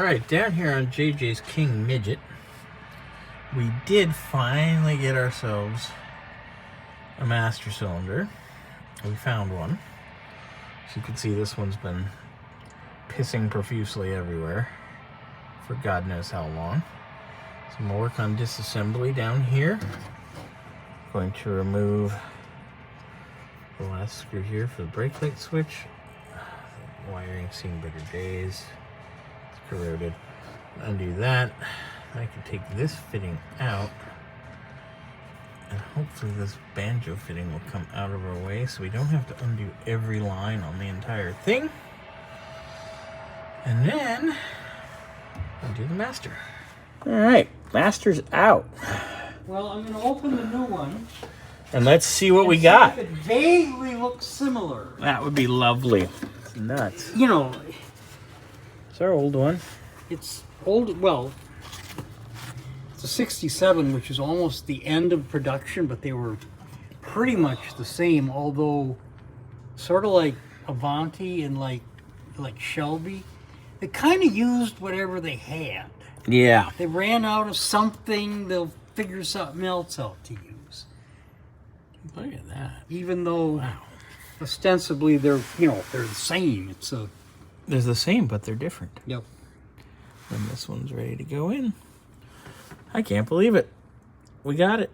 Alright, down here on JJ's King Midget, we did finally get ourselves a master cylinder. We found one. As you can see, this one's been pissing profusely everywhere for God knows how long. So I'm going to work on disassembly down here. Going to remove the last screw here for the brake light switch. The wiring seen better days. It's corroded. Undo that. I can take this fitting out. And hopefully this banjo fitting will come out of our way so we don't have to undo every line on the entire thing. And then undo the master. Alright, master's out. Well, I'm going to open the new one. And let's see what we got. It vaguely looks similar. That would be lovely. It's nuts. You know, It's our old one. it's old, well, it's a 67, which is almost the end of production, but they were pretty much the same, although sort of like Avanti and like Shelby, they kind of used whatever they had. Yeah. They ran out of something, they'll figure something else out to use. Look at that. Even though ostensibly they're the same. They're the same, but they're different. Yep. And this one's ready to go in. I can't believe it. We got it.